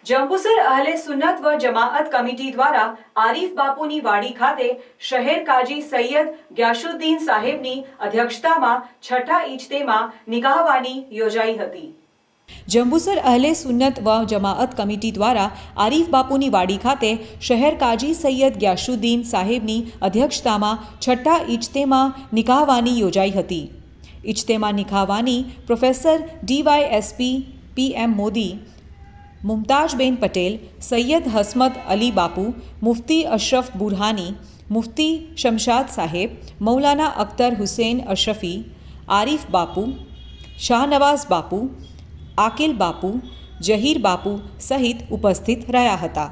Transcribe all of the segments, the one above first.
જંબુસર અહલે સુન્નત વ જમાઅત કમિટી દ્વારા આરીફ બાપુની વાડી ખાતે શહેર કાજી સૈયદ ગ્યાસુદ્દીન સાહેબની અધ્યક્ષતામાં છઠ્ઠા ઇજ્તેમા નિકાહવાની યોજાઈ હતી। જંબુસર અહલે સુન્નત વ જમાઅત કમિટી દ્વારા આરીફ બાપુની વાડી ખાતે શહેર કાજી સૈયદ ગ્યાસુદ્દીન સાહેબની અધ્યક્ષતામાં છઠ્ઠા ઇજ્તેમા નિકાહવાની યોજાઈ હતી। ઇજ્તેમા નિકાહવાની professor DYSP PM Modi, Mumtazben Patel, Sayyed Hasmat Ali Bapu, Mufti Ashraf Burhani, Mufti Shamshad Saheb, Maulana Akhtar Hussain Ashrafi, Arif बापू, शाहनवाज बापू, आकिल बापू, जहीर बापू सहित उपस्थित रह्या हता।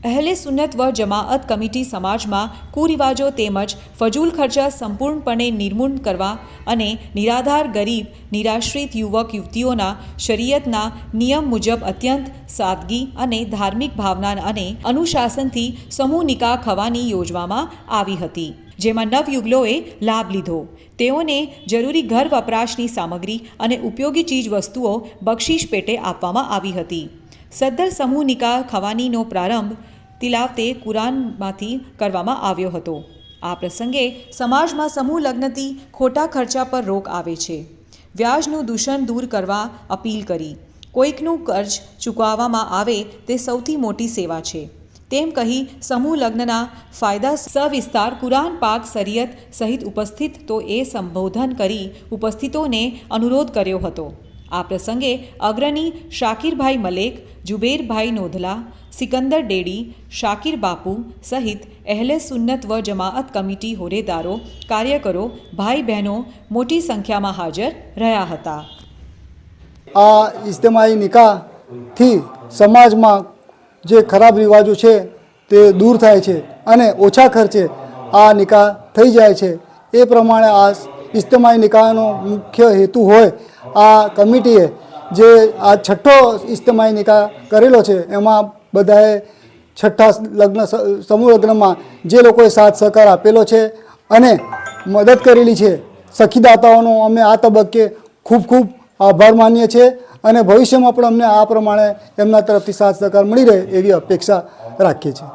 अहले सुन्नत व जमाअत कमिटी समाजમાં કુરિવાજો તેમજ ફજૂલ ખર્ચા સંપૂર્ણપણે નિર્મૂળ કરવા અને નિરાધાર ગરીબ નિરાશ્રિત યુવક યુવતીઓના શરીયતના નિયમ મુજબ અત્યંત સાદગી અને ધાર્મિક ભાવના અને અનુશાસનથી સમૂહ નિકાહ ખવાની યોજવામાં આવી હતી, જેમાં નવયુગલોએ લાભ લીધો। તેઓને જરૂરી ઘર વપરાશની સામગ્રી અને ઉપયોગી ચીજ વસ્તુઓ બક્ષિસ પેટે આપવામાં આવી હતી। સદ્દર સમૂહ નિકાહ ખવાનીનો પ્રારંભ તિલાવતે કુરાનમાંથી કરવામાં આવ્યો હતો। આ પ્રસંગે સમાજમાં સમૂહ લગ્નથી ખોટા ખર્ચા પર રોક આવે છે, વ્યાજનું દૂષણ દૂર કરવા અપીલ કરી, કોઈકનું કર્જ ચૂકવવામાં આવે તે સૌથી મોટી સેવા છે તેમ કહી સમૂહ લગ્નના ફાયદા સવિસ્તાર કુરાન પાક શરીયત સહિત ઉપસ્થિતોએ સંબોધન કરી ઉપસ્થિતોને અનુરોધ કર્યો હતો। આ પ્રસંગે અગ્રણી શાકિરભાઈ મલેક, જુબેરભાઈ નોધલા, સિકંદર ડેડી, શાકિર બાપુ સહિત અહેલે સુન્નત વ જમાઅત કમિટી હોદ્દેદારો, કાર્યકરો, ભાઈ બહેનો મોટી સંખ્યામાં હાજર રહ્યા હતા। આ ઇજ્તેમાઈ નિકાહથી સમાજમાં જે ખરાબ રિવાજો છે તે દૂર થાય છે અને ઓછા ખર્ચે આ નિકાહ થઈ જાય છે। એ પ્રમાણે આ ઇજ્તેમાઈ નિકાહનો મુખ્ય હેતુ હોય આ કમિટીએ જે આ છઠ્ઠો ઇજ્તેમાઈ નિકાહ કરેલો છે એમાં બધાએ છઠ્ઠા લગ્ન સમૂહ લગ્નમાં જે લોકોએ સાથ સહકાર આપેલો છે અને મદદ કરેલી છે, સખીદાતાઓનો અમે આ તબક્કે ખૂબ ખૂબ આભાર માનીએ છીએ અને ભવિષ્યમાં પણ અમને આ પ્રમાણે એમના તરફથી સાથ સહકાર મળી રહે એવી અપેક્ષા રાખીએ છીએ।